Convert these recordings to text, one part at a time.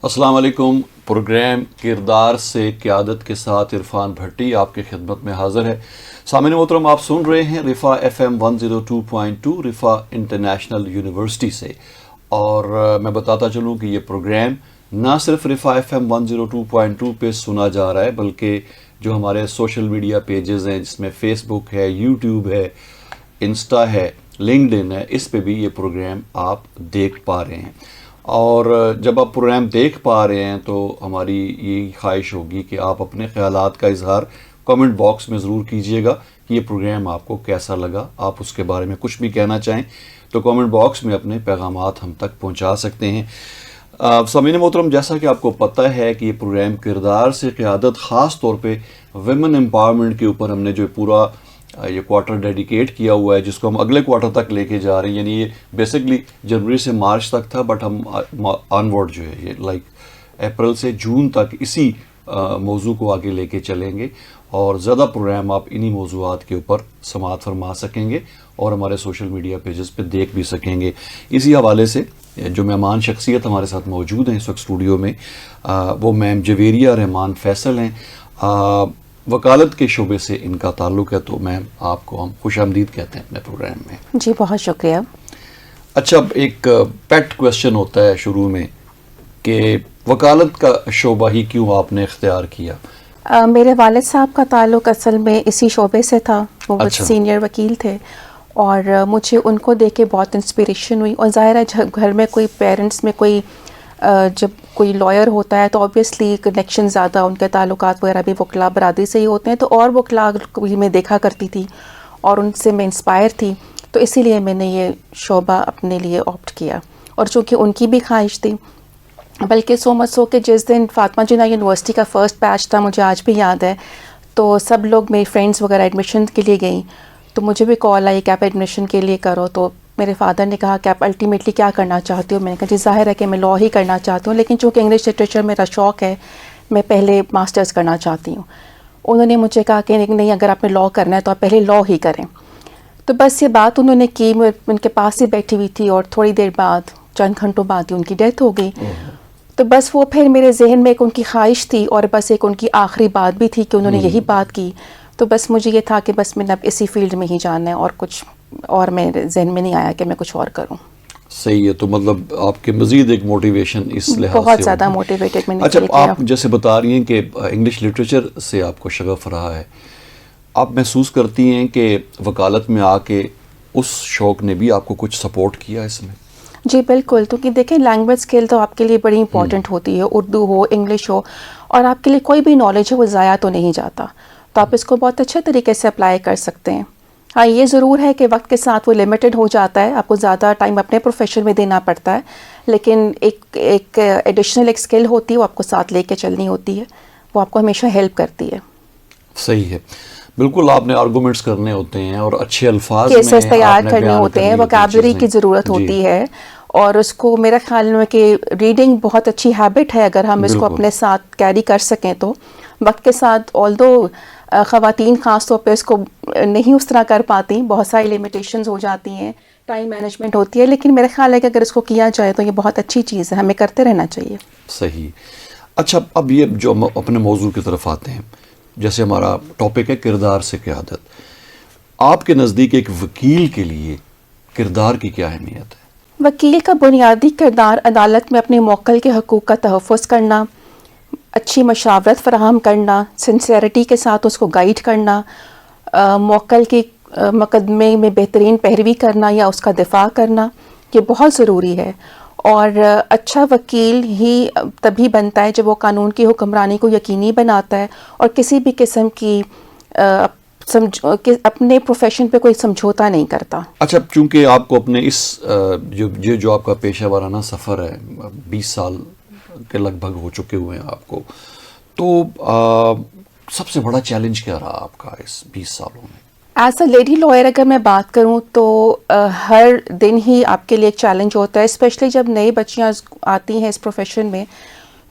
السلام علیکم. پروگرام کردار سے قیادت کے ساتھ عرفان بھٹی آپ کی خدمت میں حاضر ہے. سامعین محترم، آپ سن رہے ہیں رفا FM 102.2 رفا انٹرنیشنل یونیورسٹی سے. اور میں بتاتا چلوں کہ یہ پروگرام نہ صرف رفا FM 102.2 پہ سنا جا رہا ہے، بلکہ جو ہمارے سوشل میڈیا پیجز ہیں جس میں فیس بک ہے، یوٹیوب ہے، انسٹا ہے، لنکڈ ان ہے، اس پہ بھی یہ پروگرام آپ دیکھ پا رہے ہیں. اور جب آپ پروگرام دیکھ پا رہے ہیں تو ہماری یہ خواہش ہوگی کہ آپ اپنے خیالات کا اظہار کامنٹ باکس میں ضرور کیجئے گا کہ یہ پروگرام آپ کو کیسا لگا. آپ اس کے بارے میں کچھ بھی کہنا چاہیں تو کامنٹ باکس میں اپنے پیغامات ہم تک پہنچا سکتے ہیں. سامعین محترم، جیسا کہ آپ کو پتہ ہے کہ یہ پروگرام کردار سے قیادت خاص طور پہ ویمن امپاورمنٹ کے اوپر ہم نے جو پورا یہ کوارٹر ڈیڈیکیٹ کیا ہوا ہے، جس کو ہم اگلے کوارٹر تک لے کے جا رہے ہیں. یعنی یہ بیسکلی جنوری سے مارچ تک تھا، بٹ ہم آنورڈ جو ہے یہ لائک اپریل سے جون تک اسی موضوع کو آگے لے کے چلیں گے، اور زیادہ پروگرام آپ انہی موضوعات کے اوپر سماعت فرما سکیں گے اور ہمارے سوشل میڈیا پیجز پہ دیکھ بھی سکیں گے. اسی حوالے سے جو مہمان شخصیت ہمارے ساتھ موجود ہیں اس وقت اسٹوڈیو میں، وہ میم جویریہ رحمان فیصل ہیں. وکالت کے شعبے سے ان کا تعلق ہے، تو میم آپ کو ہم خوش آمدید کہتے ہیں اپنے پروگرام میں. جی بہت شکریہ. اچھا، ایک پیٹ کویسچن ہوتا ہے شروع میں کہ وکالت کا شعبہ ہی کیوں آپ نے اختیار کیا؟ میرے والد صاحب کا تعلق اصل میں اسی شعبے سے تھا. وہ اچھا. سینئر وکیل تھے اور مجھے ان کو دیکھ کے بہت انسپریشن ہوئی. اور ظاہر ہے گھر میں کوئی پیرنٹس میں کوئی جب کوئی لائر ہوتا ہے تو آبویسلی کنیکشن زیادہ ان کے تعلقات وغیرہ بھی وکلا برادری سے ہی ہوتے ہیں، تو اور وکلا بھی میں دیکھا کرتی تھی اور ان سے میں انسپائر تھی، تو اسی لیے میں نے یہ شعبہ اپنے لیے آپٹ کیا. اور چونکہ ان کی بھی خواہش تھی، بلکہ سو مچ سو کہ جس دن فاطمہ جناح یونیورسٹی کا فرسٹ بیچ تھا، مجھے آج بھی یاد ہے، تو سب لوگ میری فرینڈس وغیرہ ایڈمیشن کے لیے گئیں، تو مجھے بھی کال آئی کہ آپ ایڈمیشن کے لیے کرو. تو میرے فادر نے کہا کہ آپ الٹیمیٹلی کیا کرنا چاہتے ہو؟ میں نے کہا جی ظاہر ہے کہ میں لاء ہی کرنا چاہتی ہوں، لیکن چونکہ انگلش لٹریچر میرا شوق ہے میں پہلے ماسٹرز کرنا چاہتی ہوں. انہوں نے مجھے کہا کہ نہیں، اگر آپ نے لاء کرنا ہے تو آپ پہلے لاء ہی کریں. تو بس یہ بات انہوں نے کی، میں ان کے پاس ہی بیٹھی ہوئی تھی اور تھوڑی دیر بعد، چند گھنٹوں بعد ہی ان کی ڈیتھ ہو گئی. تو بس وہ پھر میرے ذہن میں ایک ان کی خواہش تھی اور بس ایک ان کی آخری بات بھی تھی کہ انہوں نے یہی بات کی. تو بس مجھے یہ تھا کہ بس میں نے اب اسی فیلڈ میں ہی جانا ہے، اور کچھ اور میرے ذہن میں نہیں آیا کہ میں کچھ اور کروں. صحیح ہے. تو مطلب آپ کے مزید ایک موٹیویشن اس لحاظ سے بہت زیادہ موٹیویٹڈ میں نے. اچھا، آپ جیسے بتا رہی ہیں کہ انگلش لٹریچر سے آپ کو شغف رہا ہے، آپ محسوس کرتی ہیں کہ وکالت میں آ کے اس شوق نے بھی آپ کو کچھ سپورٹ کیا اس میں؟ جی بالکل. کیونکہ دیکھیں لینگویج اسکل تو آپ کے لیے بڑی امپورٹنٹ ہوتی ہے، اردو ہو، انگلش ہو، اور آپ کے لیے کوئی بھی نالج ہے وہ ضائع تو نہیں جاتا، تو آپ اس کو بہت اچھے طریقے سے اپلائی کر سکتے ہیں. ہاں یہ ضرور ہے کہ وقت کے ساتھ وہ لمیٹڈ ہو جاتا ہے، آپ کو زیادہ ٹائم اپنے پروفیشن میں دینا پڑتا ہے، لیکن ایک ایڈیشنل ایک اسکل ہوتی ہے وہ آپ کو ساتھ لے کے چلنی ہوتی ہے، وہ آپ کو ہمیشہ ہیلپ کرتی ہے. صحیح ہے، بالکل. آپ نے آرگومنٹس کرنے ہوتے ہیں اور اچھے الفاظ میں کیسز تیار کرنے ہوتے ہیں، وکیبلری کی ضرورت ہوتی ہے، اور اس کو میرا خیال میں کہ ریڈنگ بہت اچھی ہیبٹ ہے، اگر ہم اس کو اپنے ساتھ کیری کر سکیں تو وقت کے ساتھ. آلدو خواتین خاص طور پہ اس کو نہیں اس طرح کر پاتی، بہت ساری لمیٹیشنز ہو جاتی ہیں، ٹائم مینجمنٹ ہوتی ہے، لیکن میرا خیال ہے کہ اگر اس کو کیا جائے تو یہ بہت اچھی چیز ہے، ہمیں کرتے رہنا چاہیے. صحیح. اچھا، اب یہ جو ہم اپنے موضوع کی طرف آتے ہیں، جیسے ہمارا ٹاپک ہے کردار سے قیادت، آپ کے نزدیک ایک وکیل کے لیے کردار کی کیا اہمیت ہے؟ وکیل کا بنیادی کردار عدالت میں اپنے موکل کے حقوق کا تحفظ کرنا، اچھی مشاورت فراہم کرنا، سنسیئرٹی کے ساتھ اس کو گائیڈ کرنا، موکل کے مقدمے میں بہترین پیروی کرنا یا اس کا دفاع کرنا، یہ بہت ضروری ہے. اور اچھا وکیل ہی تبھی بنتا ہے جب وہ قانون کی حکمرانی کو یقینی بناتا ہے اور کسی بھی قسم کی اپنے پروفیشن پہ کوئی سمجھوتا نہیں کرتا. اچھا، چونکہ آپ کو اپنے اس جو آپ کا پیشہ ورانہ سفر ہے، 20 سال کے لگ بھگ ہو چکے ہوئے ہیں آپ کو، تو سب سے بڑا چیلنج کیا رہا آپ کا اس 20 سالوں میں؟ ایز اے لیڈی لائر اگر میں بات کروں تو ہر دن ہی آپ کے لیے ایک چیلنج ہوتا ہے، اسپیشلی جب نئی بچیاں آتی ہیں اس پروفیشن میں،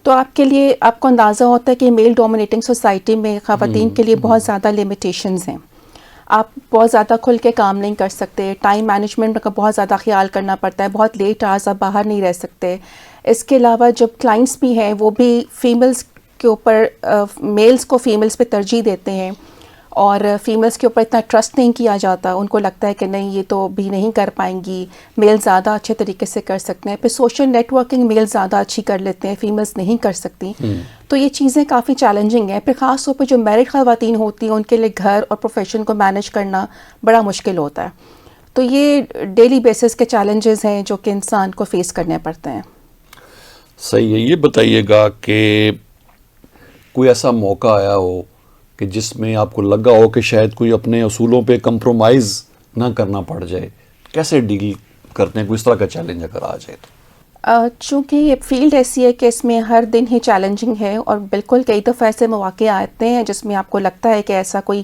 تو آپ کے لیے آپ کو اندازہ ہوتا ہے کہ میل ڈومینیٹنگ سوسائٹی میں خواتین کے لیے بہت زیادہ لمیٹیشنز ہیں. آپ بہت زیادہ کھل کے کام نہیں کر سکتے، ٹائم مینجمنٹ کا بہت زیادہ خیال کرنا پڑتا ہے، بہت لیٹ آورز آپ باہر نہیں رہ سکتے، اس کے علاوہ جب کلائنٹس بھی ہیں وہ بھی فیمیلز کے اوپر میلز کو فیمیلز پہ ترجیح دیتے ہیں اور فیمیلز کے اوپر اتنا ٹرسٹ نہیں کیا جاتا. ان کو لگتا ہے کہ نہیں یہ تو بھی نہیں کر پائیں گی, میل زیادہ اچھے طریقے سے کر سکتے ہیں. پھر سوشل نیٹ ورکنگ میل زیادہ اچھی کر لیتے ہیں, فیمیلز نہیں کر سکتی. تو یہ چیزیں کافی چیلنجنگ ہیں. پھر خاص طور پہ جو میرڈ خواتین ہوتی ہیں ان کے لیے گھر اور پروفیشن کو مینیج کرنا بڑا مشکل ہوتا ہے. تو یہ ڈیلی بیسس کے چیلنجز ہیں جو کہ انسان کو فیس کرنے پڑتے ہیں. صحیح ہے. یہ بتائیے گا کہ کوئی ایسا موقع آیا ہو کہ جس میں آپ کو لگا ہو کہ شاید کوئی اپنے اصولوں پہ کمپرومائز نہ کرنا پڑ جائے, کیسے ڈیل کرتے ہیں کوئی اس طرح کا چیلنج اگر آ جائے تو؟ چونکہ یہ فیلڈ ایسی ہے کہ اس میں ہر دن ہی چیلنجنگ ہے اور بالکل کئی دفعہ ایسے مواقع آتے ہیں جس میں آپ کو لگتا ہے کہ ایسا کوئی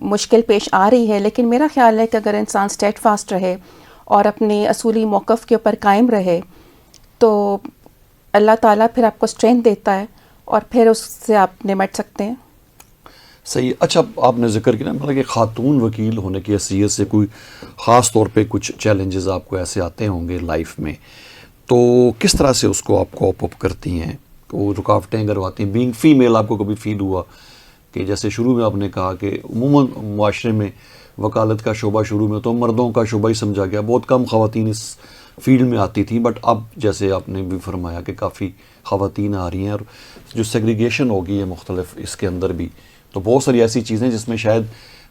مشکل پیش آ رہی ہے, لیکن میرا خیال ہے کہ اگر انسان اسٹیڈ فاسٹ رہے اور اپنے اصولی موقف کے اوپر قائم رہے تو اللہ تعالیٰ پھر آپ کو اسٹرینتھ دیتا ہے اور پھر اس سے آپ نمٹ سکتے ہیں. صحیح. اچھا, آپ نے ذکر کیا نا مطلب کہ خاتون وکیل ہونے کی حیثیت سے کوئی خاص طور پہ کچھ چیلنجز آپ کو ایسے آتے ہوں گے لائف میں, تو کس طرح سے اس کو آپ کوپ اپ کرتی ہیں, وہ رکاوٹیں اگر آتی ہیں؟ بینگ فیمیل آپ کو کبھی فیل ہوا کہ جیسے شروع میں آپ نے کہا کہ عموماً معاشرے میں وکالت کا شعبہ شروع میں تو مردوں کا شعبہ ہی سمجھا گیا, بہت کم خواتین اس فیلڈ میں آتی تھیں, بٹ اب جیسے آپ نے بھی فرمایا کہ کافی خواتین آ رہی ہیں اور جو سیگریگیشن ہوگی ہے مختلف اس کے اندر بھی, تو بہت ساری ایسی چیزیں جس میں شاید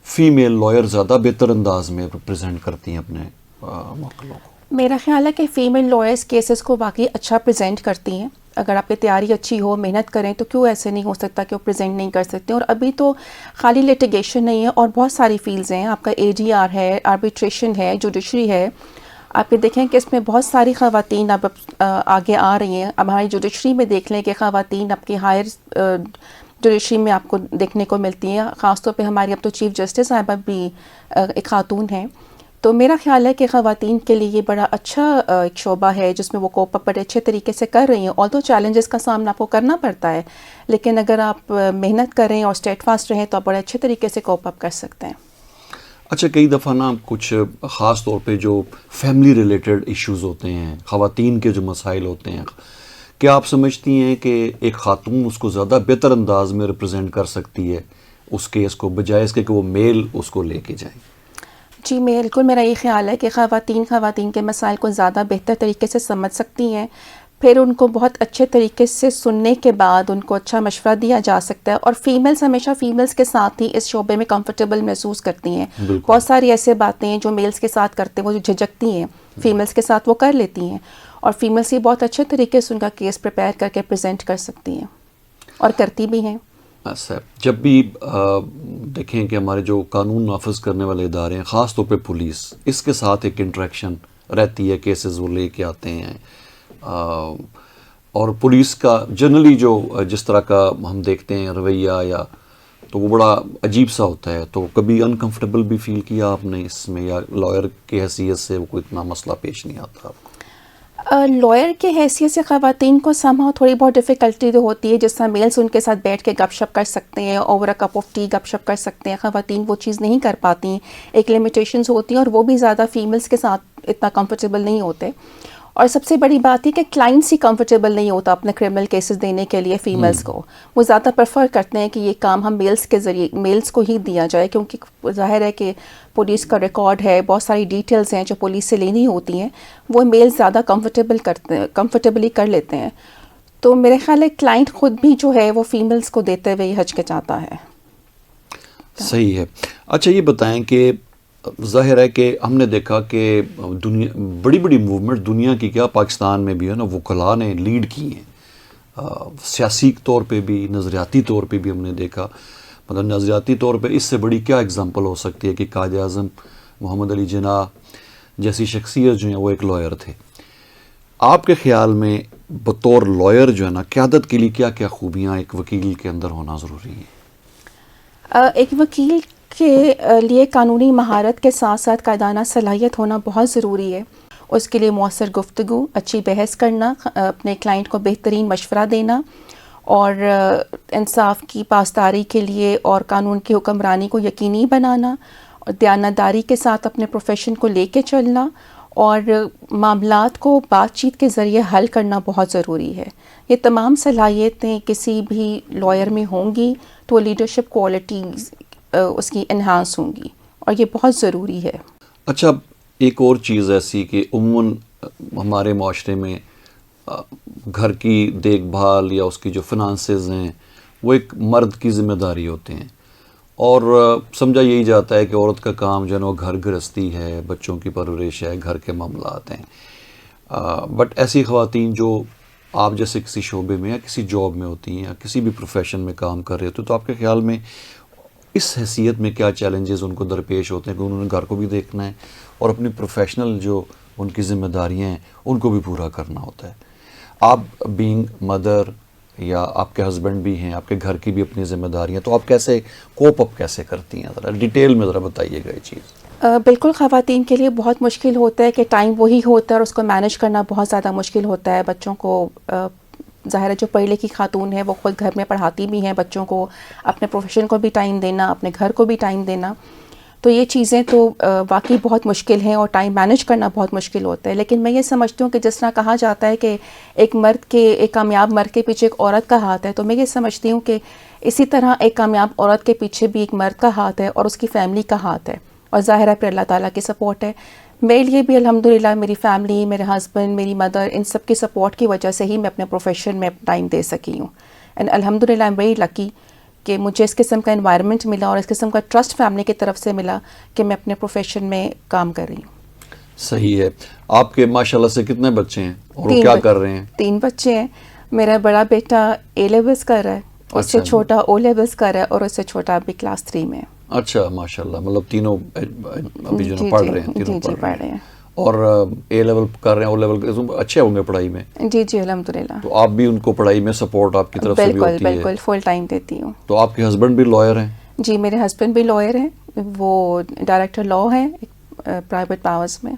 فیمیل لائر زیادہ بہتر انداز میں ریپرزینٹ کرتی ہیں اپنے موکلوں کو. میرا خیال ہے کہ فیمیل لائرس کیسز کو واقعی اچھا پریزنٹ کرتی ہیں. اگر آپ کی تیاری اچھی ہو, محنت کریں, تو کیوں ایسے نہیں ہو سکتا کہ وہ پریزنٹ نہیں کر سکتے. اور ابھی تو خالی لیٹیگیشن نہیں ہے اور بہت ساری فیلڈز ہیں. آپ کا ADR ہے, آربیٹریشن ہے, جوڈیشری ہے. آپ یہ دیکھیں کہ اس میں بہت ساری خواتین اب آگے آ رہی ہیں. اب ہماری جوڈیشری میں دیکھ لیں کہ خواتین اب کی ہائر جوڈیشری میں آپ کو دیکھنے کو ملتی ہیں. خاص طور پہ ہماری اب تو چیف جسٹس صاحبہ بھی ایک خاتون ہیں. تو میرا خیال ہے کہ خواتین کے لیے یہ بڑا اچھا ایک شعبہ ہے جس میں وہ کوپ اپ بڑے اچھے طریقے سے کر رہی ہیں. آل تو چیلنجز کا سامنا آپ کو کرنا پڑتا ہے, لیکن اگر آپ محنت کریں اور اسٹیڈ فاسٹ رہیں تو آپ بڑے اچھے طریقے سے کوپ اپ کر سکتے ہیں. اچھا, کئی دفعہ نا کچھ خاص طور پہ جو فیملی ریلیٹڈ ایشوز ہوتے ہیں, خواتین کے جو مسائل ہوتے ہیں, کیا آپ سمجھتی ہیں کہ ایک خاتون اس کو زیادہ بہتر انداز میں ریپرزینٹ کر سکتی ہے اس کیس کو, بجائے اس کے کہ وہ میل اس کو لے کے جائیں؟ جی بالکل, میرا یہ خیال ہے کہ خواتین کے مسائل کو زیادہ بہتر طریقے سے سمجھ سکتی ہیں. پھر ان کو بہت اچھے طریقے سے سننے کے بعد ان کو اچھا مشورہ دیا جا سکتا ہے. اور فیمیلز ہمیشہ فیمیلز کے ساتھ ہی اس شعبے میں کمفرٹیبل محسوس کرتی ہیں. بہت ساری ایسے باتیں ہیں جو میلز کے ساتھ کرتے ہیں وہ جو جھجکتی ہیں, فیمیلز کے ساتھ وہ کر لیتی ہیں, اور فیمیلز ہی بہت اچھے طریقے سے ان کا کیس پریپیئر کر کے پریزنٹ کر سکتی ہیں اور کرتی بھی ہیں. جب بھی دیکھیں کہ ہمارے جو قانون نافذ کرنے والے ادارے ہیں, خاص طور پہ پولیس, اس کے ساتھ ایک انٹریکشن رہتی ہے, کیسز وہ لے کے آتے ہیں, اور پولیس کا جنرلی جو جس طرح کا ہم دیکھتے ہیں رویہ یا تو وہ بڑا عجیب سا ہوتا ہے. تو کبھی انکمفرٹیبل بھی فیل کیا آپ نے اس میں, یا لائر کی حیثیت سے وہ کوئی اتنا مسئلہ پیش نہیں آتا آپ کو؟ لائر کے حیثیت سے خواتین کو سمہاؤ تھوڑی بہت ڈیفیکلٹی تو ہوتی ہے. جس طرح میلز ان کے ساتھ بیٹھ کے گپ شپ کر سکتے ہیں, over a cup of T گپ شپ کر سکتے ہیں, خواتین وہ چیز نہیں کر پاتی ہیں. ایک لمیٹیشنز ہوتی ہیں اور وہ بھی زیادہ فیمیلز کے ساتھ اتنا کمفرٹیبل نہیں ہوتے. اور سب سے بڑی بات یہ کہ کلائنٹس ہی کمفرٹیبل نہیں ہوتا اپنے کرمنل کیسز دینے کے لیے فیمیلز کو. وہ زیادہ پریفر کرتے ہیں کہ یہ کام ہم میلز کے ذریعے میلز کو ہی دیا جائے, کیونکہ ظاہر ہے کہ پولیس کا ریکارڈ ہے, بہت ساری ڈیٹیلز ہیں جو پولیس سے لینی ہوتی ہیں, وہ میلز زیادہ کمفرٹیبلی کر لیتے ہیں. تو میرے خیال ہے کلائنٹ خود بھی جو ہے وہ فیمیلز کو دیتے ہوئے ہچکچاتا ہے. صحیح ہے. اچھا, یہ بتائیں کہ ظاہر ہے کہ ہم نے دیکھا کہ دنیا بڑی بڑی موومنٹ دنیا کی کیا پاکستان میں بھی ہے نا, وکلاء نے لیڈ کی ہیں, سیاسی طور پہ بھی, نظریاتی طور پہ بھی ہم نے دیکھا. مطلب نظریاتی طور پہ اس سے بڑی کیا اگزامپل ہو سکتی ہے کہ قائد اعظم محمد علی جناح جیسی شخصیت جو ہیں وہ ایک لائر تھے. آپ کے خیال میں بطور لائر جو ہے نا, قیادت کے لیے کیا کیا خوبیاں ایک وکیل کے اندر ہونا ضروری ہے؟ ایک وکیل کے لیے قانونی مہارت کے ساتھ ساتھ قائدانہ صلاحیت ہونا بہت ضروری ہے. اس کے لیے مؤثر گفتگو, اچھی بحث کرنا, اپنے کلائنٹ کو بہترین مشورہ دینا, اور انصاف کی پاسداری کے لیے اور قانون کی حکمرانی کو یقینی بنانا, اور دیانتداری کے ساتھ اپنے پروفیشن کو لے کے چلنا, اور معاملات کو بات چیت کے ذریعے حل کرنا بہت ضروری ہے. یہ تمام صلاحیتیں کسی بھی لائر میں ہوں گی تو لیڈرشپ کوالٹیز اس کی انہانس ہوں گی اور یہ بہت ضروری ہے. اچھا، ایک اور چیز ایسی کہ عموماً ہمارے معاشرے میں گھر کی دیکھ بھال یا اس کی جو فنانسز ہیں وہ ایک مرد کی ذمہ داری ہوتے ہیں، اور سمجھا یہی جاتا ہے کہ عورت کا کام جو ہے وہ گھر گرہستی ہے، بچوں کی پرورش ہے، گھر کے معاملات ہیں. بٹ ایسی خواتین جو آپ جیسے کسی شعبے میں یا کسی جاب میں ہوتی ہیں یا کسی بھی پروفیشن میں کام کر رہے ہوتے تو آپ کے خیال میں اس حیثیت میں کیا چیلنجز ان کو درپیش ہوتے ہیں کہ انہوں نے گھر کو بھی دیکھنا ہے اور اپنی پروفیشنل جو ان کی ذمہ داریاں ہیں ان کو بھی پورا کرنا ہوتا ہے؟ آپ بینگ مدر یا آپ کے ہسبینڈ بھی ہیں، آپ کے گھر کی بھی اپنی ذمہ داریاں، تو آپ کیسے کوپ اپ کیسے کرتی ہیں؟ ذرا ڈیٹیل میں ذرا بتائیے گا یہ چیز. بالکل خواتین کے لیے بہت مشکل ہوتا ہے کہ ٹائم وہی ہوتا ہے اور اس کو مینیج کرنا بہت زیادہ مشکل ہوتا ہے. بچوں کو ظاہر ہے جو پڑھی لکھی خاتون ہے وہ خود گھر میں پڑھاتی بھی ہیں بچوں کو، اپنے پروفیشن کو بھی ٹائم دینا، اپنے گھر کو بھی ٹائم دینا، تو یہ چیزیں تو واقعی بہت مشکل ہیں اور ٹائم مینیج کرنا بہت مشکل ہوتا ہے. لیکن میں یہ سمجھتی ہوں کہ جس طرح کہا جاتا ہے کہ ایک کامیاب مرد کے پیچھے ایک عورت کا ہاتھ ہے، تو میں یہ سمجھتی ہوں کہ اسی طرح ایک کامیاب عورت کے پیچھے بھی ایک مرد کا ہاتھ ہے اور اس کی فیملی کا ہاتھ ہے، اور ظاہر ہے پھر اللہ تعالیٰ کی سپورٹ ہے. میرے لیے بھی الحمدللہ میری فیملی، میرے ہسبینڈ، میری مدر، ان سب کی سپورٹ کی وجہ سے ہی میں اپنے پروفیشن میں ٹائم دے سکی ہوں. اینڈ الحمدللہ آئی ایم ویری لکی کہ مجھے اس قسم کا انوائرمنٹ ملا اور اس قسم کا ٹرسٹ فیملی کی طرف سے ملا کہ میں اپنے پروفیشن میں کام کر رہی ہوں. صحیح ہے. آپ کے ماشاءاللہ سے کتنے بچے ہیں اور وہ کیا کر رہے ہیں؟ 3 بچے ہیں. میرا بڑا بیٹا اے لیولس کر رہا ہے، اس سے چھوٹا او لیولس کر رہا ہے، اور اس سے چھوٹا ابھی کلاس 3 میں ہے. اچھا ماشاءاللہ، مطلب تینوں ابھی جو پڑھ رہے ہیں، تینوں پڑھ رہے ہیں اور اے لیول کر رہے ہیں، او لیول اچھے ہوں گے پڑھائی میں؟ جی الحمدللہ. تو آپ بھی ان کو پڑھائی میں سپورٹ آپ کی طرف سے بھی ہوتی ہے؟ بالکل فل ٹائم دیتی ہوں. تو آپ کے ہسبینڈ بھی لائر ہیں؟ جی میرے ہسبینڈ بھی لائر ہیں، وہ ڈائریکٹر لا ہیں پرائیویٹ پاورز میں.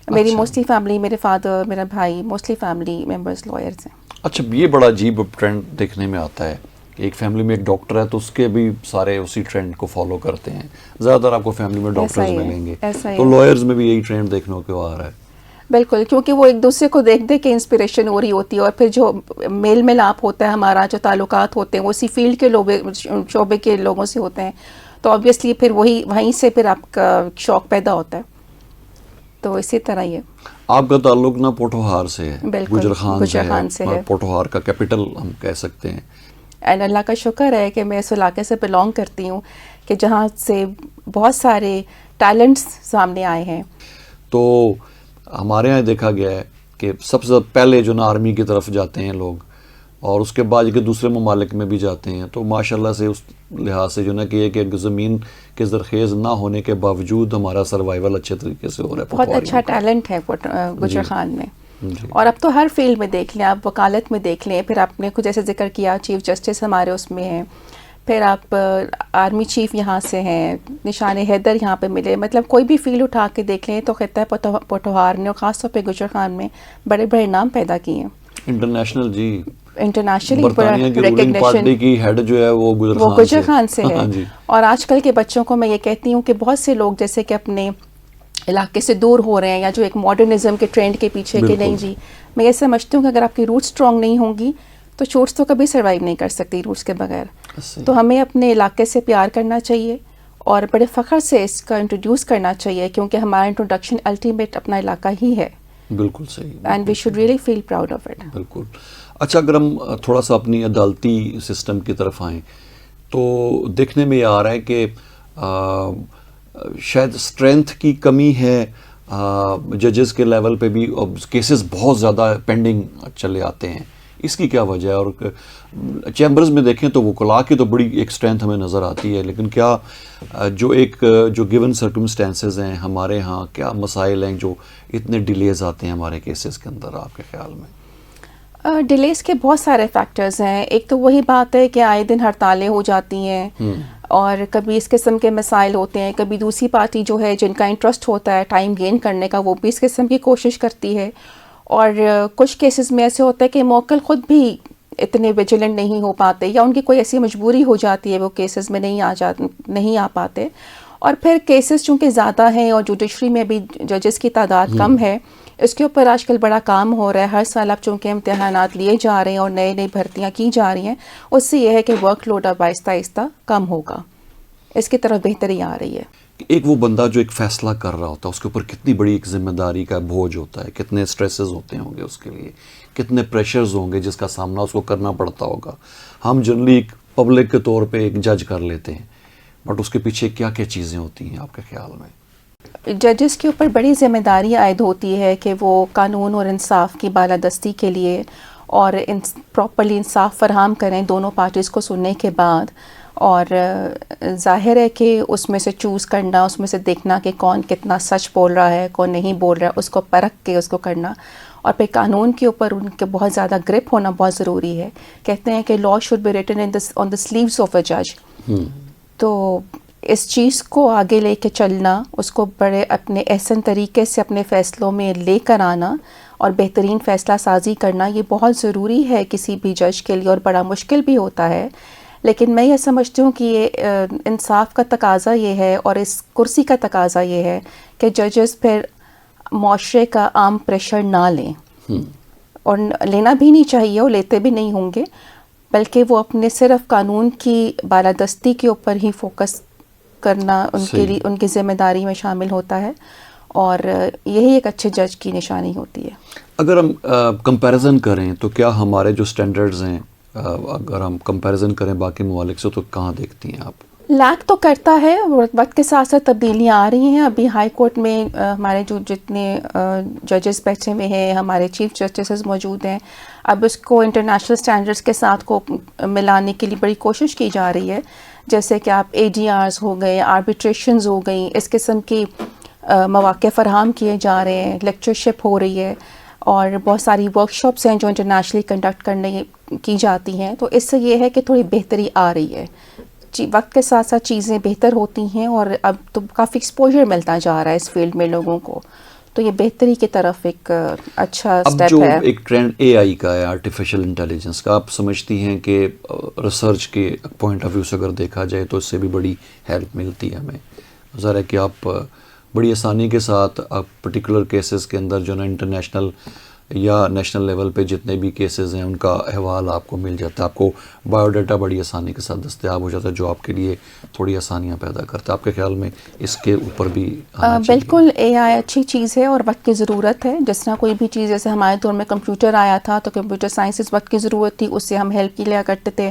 میری موسٹلی فیملی، میرے فادر، میرا بھائی، موسٹلی فیملی ممبرز لائرز ہیں. اچھا، یہ بڑا عجیب ٹرینڈ دیکھنے میں آتا ہے کہ ایک فیملی میں ایک ڈاکٹر ہے تو اس کے بھی سارے اسی ٹرینڈ کو فالو کرتے ہیں. زیادہ تر آپ کو فیملی میں ڈاکٹرز ملیں گے، تو لائرز میں بھی یہی ٹرینڈ دیکھنے کو آ رہا ہے. بالکل، کیونکہ وہ ایک دوسرے کو دیکھ کے انسپریشن ہو رہی ہوتی ہے، اور پھر جو میل ملاپ ہوتا ہے ہمارا، جو تعلقات ہوتے ہیں وہ اسی فیلڈ کے شعبے کے لوگوں سے ہوتے ہیں، تو آبویسلی پھر وہیں سے پھر آپ کا شوق پیدا ہوتا ہے. تو اسی طرح یہ آپ کا تعلق نا پوٹھوہار سے ہے، گجر خان سے ہے، پوٹھوہار کا کیپٹل ہم کہہ سکتے ہیں. اینڈ اللہ کا شکر ہے کہ میں اس علاقے سے بلانگ کرتی ہوں کہ جہاں سے بہت سارے ٹیلنٹس سامنے آئے ہیں. تو ہمارے یہاں دیکھا گیا ہے کہ سب سے پہلے جو نا آرمی کی طرف جاتے ہیں لوگ، اور اس کے بعد کہ دوسرے ممالک میں بھی جاتے ہیں، تو ماشاءاللہ سے اس لحاظ سے جو نا کہ زمین کے زرخیز نہ ہونے کے باوجود ہمارا سروائیول اچھے طریقے سے ہو رہا ہے. بہت اچھا ٹیلنٹ ہے گجر خان میں. اور اب تو ہر فیلڈ میں دیکھ لیں، آپ وکالت میں دیکھ لیں، پھر آپ نے کچھ جیسے ذکر کیا چیف جسٹس ہمارے اس میں ہیں، پھر آپ آرمی چیف یہاں سے ہیں، نشان حیدر یہاں پہ ملے. مطلب کوئی بھی فیلڈ اٹھا کے دیکھ لیں تو خطہ پوٹھوہار نے اور خاص طور پہ گجر خان میں بڑے بڑے نام پیدا کیے ہیں. انٹرنیشنل جی انٹرنیشنلی برطانیہ کی رولنگ پارٹی کی ہیڈ جو ہے وہ گجر خان سے ہے. اور آج کل کے بچوں کو میں یہ کہتی ہوں کہ بہت سے لوگ جیسے کہ اپنے علاقے سے دور ہو رہے ہیں، یا جو ایک ماڈرنزم کے ٹرینڈ کے پیچھے کہ نہیں جی، میں یہ سمجھتی ہوں کہ اگر آپ کی روٹس اسٹرانگ نہیں ہوں گی تو چوٹس تو کبھی سروائیو نہیں کر سکتی روٹس کے بغیر. تو ہمیں اپنے علاقے سے پیار کرنا چاہیے اور بڑے فخر سے اس کا انٹروڈیوس کرنا چاہیے، کیونکہ ہمارا انٹروڈکشن الٹیمیٹ اپنا علاقہ ہی ہے. بالکل صحیح. And we should really feel proud of it. بالکل. اچھا، اگر ہم تھوڑا سا اپنی عدالتی سسٹم کی طرف آئیں تو دیکھنے میں یہ آ رہا ہے کہ شاید اسٹرینتھ کی کمی ہے ججز کے لیول پہ بھی، کیسز بہت زیادہ پینڈنگ چلے آتے ہیں. اس کی کیا وجہ ہے؟ اور چیمبرز میں دیکھیں تو وکلاء کی تو بڑی ایک اسٹرینتھ ہمیں نظر آتی ہے، لیکن کیا جو گیون سرکمسٹانسز ہیں ہمارے ہاں، کیا مسائل ہیں جو اتنے ڈیلیز آتے ہیں ہمارے کیسز کے اندر آپ کے خیال میں؟ ڈیلیز کے بہت سارے فیکٹرز ہیں. ایک تو وہی بات ہے کہ آئے دن ہڑتالیں ہو جاتی ہیں، اور کبھی اس قسم کے مسائل ہوتے ہیں، کبھی دوسری پارٹی جو ہے جن کا انٹرسٹ ہوتا ہے ٹائم گین کرنے کا، وہ بھی اس قسم کی کوشش کرتی ہے. اور کچھ کیسز میں ایسے ہوتا ہے کہ موکل خود بھی اتنے ویجیلنٹ نہیں ہو پاتے، یا ان کی کوئی ایسی مجبوری ہو جاتی ہے وہ کیسز میں نہیں آ پاتے. اور پھر کیسز چونکہ زیادہ ہیں اور جوڈیشری میں بھی ججز کی تعداد کم ہے، اس کے اوپر آج کل بڑا کام ہو رہا ہے. ہر سال اب چونکہ امتحانات لیے جا رہے ہیں اور نئے نئی بھرتیاں کی جا رہی ہیں، اس سے یہ ہے کہ ورک لوڈ اب آہستہ آہستہ کم ہوگا، اس کی طرف بہتری آ رہی ہے. ایک وہ بندہ جو ایک فیصلہ کر رہا ہوتا ہے، اس کے اوپر کتنی بڑی ایک ذمہ داری کا بوجھ ہوتا ہے، کتنے سٹریسز ہوتے ہوں گے اس کے لیے، کتنے پریشرز ہوں گے جس کا سامنا اس کو کرنا پڑتا ہوگا. ہم جنرلی ایک پبلک کے طور پہ ایک جج کر لیتے ہیں، بٹ اس کے پیچھے کیا کیا چیزیں ہوتی ہیں آپ کے خیال میں؟ ججز کے اوپر بڑی ذمہ داری عائد ہوتی ہے کہ وہ قانون اور انصاف کی بالادستی کے لیے اور پراپرلی انصاف فراہم کریں دونوں پارٹیز کو سننے کے بعد. اور ظاہر ہے کہ اس میں سے چوز کرنا، اس میں سے دیکھنا کہ کون کتنا سچ بول رہا ہے، کون نہیں بول رہا ہے، اس کو پرکھ کے اس کو کرنا. اور پھر قانون کے اوپر ان کے بہت زیادہ گرپ ہونا بہت ضروری ہے. کہتے ہیں کہ law should be written on the sleeves of a جج. تو اس چیز کو آگے لے کے چلنا، اس کو بڑے اپنے احسن طریقے سے اپنے فیصلوں میں لے کر آنا اور بہترین فیصلہ سازی کرنا، یہ بہت ضروری ہے کسی بھی جج کے لیے، اور بڑا مشکل بھی ہوتا ہے. لیکن میں یہ سمجھتی ہوں کہ یہ انصاف کا تقاضا یہ ہے اور اس کرسی کا تقاضا یہ ہے کہ ججز پھر معاشرے کا عام پریشر نہ لیں، اور لینا بھی نہیں چاہیے، اور لیتے بھی نہیں ہوں گے، بلکہ وہ اپنے صرف قانون کی بالادستی کے اوپر ہی فوکس کرنا ان کے لیے ان کی ذمہ داری میں شامل ہوتا ہے. اور یہی ایک اچھے جج کی نشانی ہوتی ہے. اگر ہم کمپیریزن کریں تو کیا ہمارے جو سٹینڈرڈز ہیں، اگر ہم کمپیریزن کریں باقی ممالک سے، تو کہاں دیکھتی ہیں آپ؟ لیک تو کرتا ہے، وقت کے ساتھ ساتھ تبدیلیاں آ رہی ہیں. ابھی ہائی کورٹ میں ہمارے جو جتنے ججز بیٹھے ہوئے ہیں، ہمارے چیف جسٹسز موجود ہیں، اب اس کو انٹرنیشنل سٹینڈرڈز کے ساتھ کو ملانے کے لیے بڑی کوشش کی جا رہی ہے. جیسے کہ آپ ADRs ہو گئے، آربیٹریشنز ہو گئیں، اس قسم کی مواقع فراہم کیے جا رہے ہیں، لیکچرشپ ہو رہی ہے، اور بہت ساری ورکشاپس ہیں جو انٹرنیشنلی کنڈکٹ کرنے کی جاتی ہیں. تو اس سے یہ ہے کہ تھوڑی بہتری آ رہی ہے. وقت کے ساتھ ساتھ چیزیں بہتر ہوتی ہیں، اور اب تو کافی ایکسپوجر ملتا جا رہا ہے اس فیلڈ میں لوگوں کو. تو یہ بہتری کی طرف ایک اچھا اسٹیپ ہے. اب جو ایک ٹرینڈ AI کا ہے، آرٹیفیشل انٹیلیجنس کا، آپ سمجھتی ہیں کہ ریسرچ کے پوائنٹ آف ویو سے اگر دیکھا جائے تو اس سے بھی بڑی ہیلپ ملتی ہے ہمیں؟ ظاہر ہے کہ آپ بڑی آسانی کے ساتھ پرٹیکولر کیسز کے اندر جو نا انٹرنیشنل یا نیشنل لیول پہ جتنے بھی کیسز ہیں ان کا احوال آپ کو مل جاتا ہے، آپ کو بایو ڈیٹا بڑی آسانی کے ساتھ دستیاب ہو جاتا ہے، جو آپ کے لیے تھوڑی آسانیاں پیدا کرتا ہے. آپ کے خیال میں اس کے اوپر بھی آنا چاہیے؟ بالکل، AI اچھی چیز ہے اور وقت کی ضرورت ہے. جس طرح کوئی بھی چیز، جیسے ہمارے دور میں کمپیوٹر آیا تھا تو کمپیوٹر سائنسز وقت کی ضرورت تھی، اس سے ہم ہیلپ لیا کرتے تھے،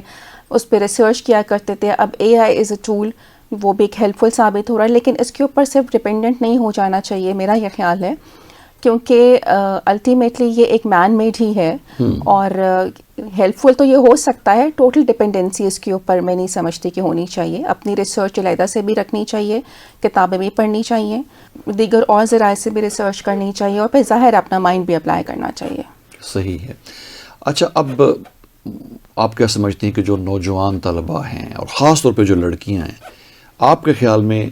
اس پہ ریسرچ کیا کرتے تھے. اب AI از اے ٹول، وہ بھی ایک ہیلپ فل ثابت ہو رہا ہے. لیکن اس کے اوپر صرف ڈپینڈنٹ نہیں ہو جانا چاہیے، میرا یہ خیال ہے، کیونکہ الٹیمیٹلی یہ ایک مین میڈ ہی ہے، اور ہیلپ فل تو یہ ہو سکتا ہے. ٹوٹل ڈپینڈنسی اس کے اوپر میں نہیں سمجھتی کہ ہونی چاہیے. اپنی ریسرچ علیحدہ سے بھی رکھنی چاہیے، کتابیں بھی پڑھنی چاہیے، دیگر اور ذرائع سے بھی ریسرچ کرنی چاہیے، اور پھر ظاہر اپنا مائنڈ بھی اپلائی کرنا چاہیے. صحیح ہے. اچھا، اب آپ کیا سمجھتی ہیں کہ جو نوجوان طلباء ہیں اور خاص طور پہ جو لڑکیاں ہیں، آپ کے خیال میں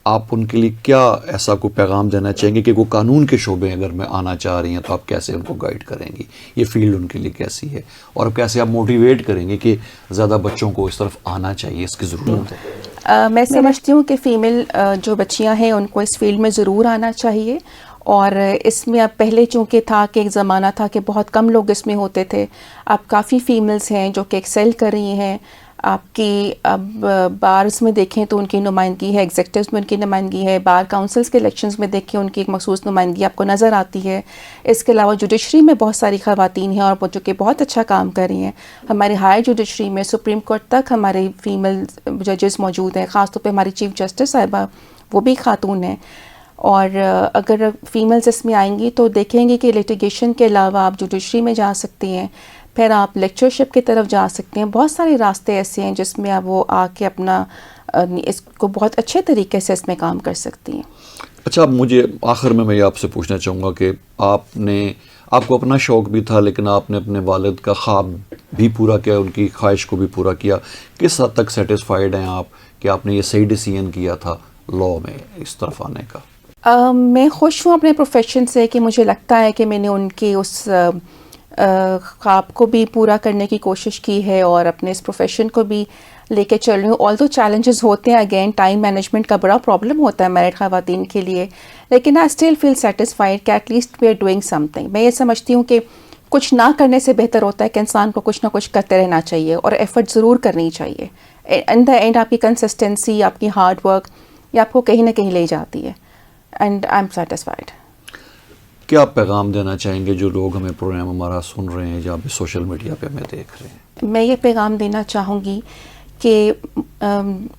آپ ان کے لیے کیا ایسا کوئی پیغام دینا چاہیں گے کہ وہ قانون کے شعبے اگر میں آنا چاہ رہی ہیں تو آپ کیسے ان کو گائیڈ کریں گی؟ یہ فیلڈ ان کے لیے کیسی ہے، اور کیسے آپ موٹیویٹ کریں گے کہ زیادہ بچوں کو اس طرف آنا چاہیے، اس کی ضرورت ہے؟ میں سمجھتی ہوں کہ فیمیل جو بچیاں ہیں ان کو اس فیلڈ میں ضرور آنا چاہیے. اور اس میں اب پہلے چونکہ تھا کہ ایک زمانہ تھا کہ بہت کم لوگ اس میں ہوتے تھے، اب کافی فیمیلز ہیں جو کہ ایکسیل کر رہی ہیں. آپ کی اب بارز میں دیکھیں تو ان کی نمائندگی ہے، ایگزیکٹوز میں ان کی نمائندگی ہے، بار کاؤنسلز کے الیکشنز میں دیکھیں ان کی ایک مخصوص نمائندگی آپ کو نظر آتی ہے. اس کے علاوہ جوڈیشری میں بہت ساری خواتین ہیں اور وہ جو کہ بہت اچھا کام کر رہی ہیں. ہمارے ہائر جوڈیشری میں سپریم کورٹ تک ہمارے فیمیل ججز موجود ہیں، خاص طور پہ ہماری چیف جسٹس صاحبہ وہ بھی خاتون ہیں. اور اگر فیمیلز اس میں آئیں گی تو دیکھیں گے کہ لیٹیگیشن کے علاوہ آپ جوڈیشری میں جا سکتی ہیں، پھر آپ لیکچرشپ کی طرف جا سکتے ہیں. بہت سارے راستے ایسے ہیں جس میں آپ وہ آ کے اپنا اس کو بہت اچھے طریقے سے اس میں کام کر سکتی ہیں. اچھا، اب مجھے آخر میں یہ آپ سے پوچھنا چاہوں گا کہ آپ کو اپنا شوق بھی تھا، لیکن آپ نے اپنے والد کا خواب بھی پورا کیا، ان کی خواہش کو بھی پورا کیا. کس حد تک سیٹسفائیڈ ہیں آپ کہ آپ نے یہ صحیح ڈیسیژن کیا تھا لا میں اس طرف آنے کا؟ میں خوش ہوں اپنے پروفیشن سے، کہ مجھے لگتا ہے کہ میں نے ان کی اس خواب کو بھی پورا کرنے کی کوشش کی ہے اور اپنے اس پروفیشن کو بھی لے کے چل رہی ہوں. آل دو چیلنجز ہوتے ہیں, اگین ٹائم مینجمنٹ کا بڑا پرابلم ہوتا ہے میرڈ خواتین کے لیے, لیکن آئی اسٹل فیل سیٹسفائڈ کہ at least we are doing something. میں یہ سمجھتی ہوں کہ کچھ نہ کرنے سے بہتر ہوتا ہے کہ انسان کو کچھ نہ کچھ کرتے رہنا چاہیے اور ایفرٹ ضرور کرنی چاہیے. ان دا اینڈ آپ کی کنسسٹنسی, آپ کی ہارڈ ورک یہ آپ کو کہیں نہ کہیں لے جاتی ہے. And I am satisfied. کیا پیغام دینا چاہیں گے جو لوگ ہمیں پروگرام ہمارا سن رہے ہیں یا بھی سوشل میڈیا پہ ہمیں دیکھ رہے ہیں؟ میں یہ پیغام دینا چاہوں گی کہ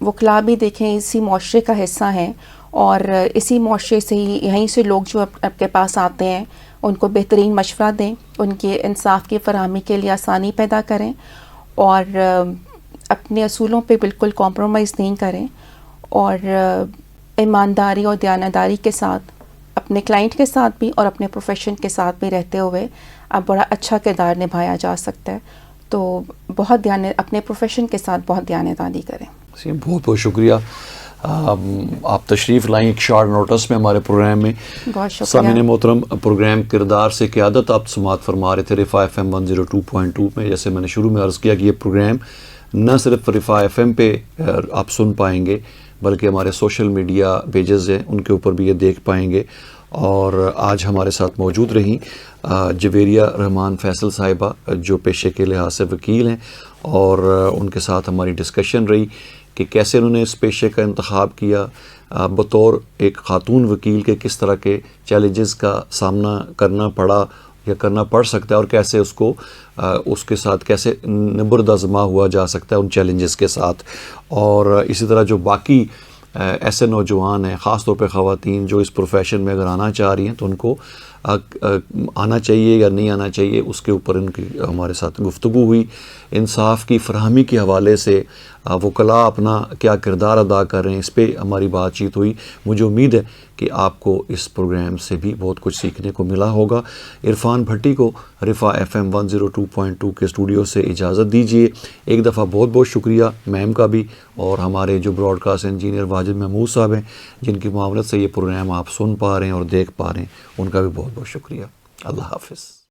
وکلاء بھی دیکھیں اسی معاشرے کا حصہ ہیں, اور اسی معاشرے سے ہی یہیں سے لوگ جو آپ کے پاس آتے ہیں ان کو بہترین مشورہ دیں, ان کے انصاف کی فراہمی کے لیے آسانی پیدا کریں, اور اپنے اصولوں پہ بالکل کمپرومائز نہیں کریں, اور ایمانداری اور دیانتداری کے ساتھ اپنے کلائنٹ کے ساتھ بھی اور اپنے پروفیشن کے ساتھ بھی رہتے ہوئے اب بڑا اچھا کردار نبھایا جا سکتا ہے. تو بہت اپنے پروفیشن کے ساتھ بہت دیانتداری کریں. بہت بہت شکریہ. آپ تشریف لائیں ایک شارٹ نوٹس میں ہمارے پروگرام میں. بہت شکریہ. سامعین محترم, پروگرام کردار سے قیادت آپ سماعت فرما رہے تھے رفا ایف ایم 102.2 میں. جیسے میں نے شروع میں عرض کیا کہ یہ پروگرام نہ صرف رفا ایف ایم پہ آپ سن پائیں گے بلکہ ہمارے سوشل میڈیا پیجز ہیں ان کے اوپر بھی یہ دیکھ پائیں گے. اور آج ہمارے ساتھ موجود رہیں جویریہ رحمان فیصل صاحبہ جو پیشے کے لحاظ سے وکیل ہیں, اور ان کے ساتھ ہماری ڈسکشن رہی کہ کیسے انہوں نے اس پیشے کا انتخاب کیا, بطور ایک خاتون وکیل کے کس طرح کے چیلنجز کا سامنا کرنا پڑا یا کرنا پڑ سکتا ہے, اور کیسے اس کے ساتھ کیسے نبرد آزما ہوا جا سکتا ہے ان چیلنجز کے ساتھ. اور اسی طرح جو باقی ایسے نوجوان ہیں, خاص طور پہ خواتین جو اس پروفیشن میں اگر آنا چاہ رہی ہیں تو ان کو آنا چاہیے یا نہیں آنا چاہیے, اس کے اوپر ان کی ہمارے ساتھ گفتگو ہوئی. انصاف کی فراہمی کے حوالے سے وکلاء اپنا کیا کردار ادا کر رہے ہیں اس پہ ہماری بات چیت ہوئی. مجھے امید ہے کہ آپ کو اس پروگرام سے بھی بہت کچھ سیکھنے کو ملا ہوگا. عرفان بھٹی کو رفا ایف ایم 102.2 کے اسٹوڈیو سے اجازت دیجیے. ایک دفعہ بہت بہت شکریہ میم کا بھی, اور ہمارے جو broadcast engineer Wajid Mahmood صاحب ہیں جن کی معاونت سے یہ پروگرام آپ سن پا رہے ہیں اور دیکھ پا رہے ہیں, ان کا بھی بہت بہت شکریہ. اللہ حافظ.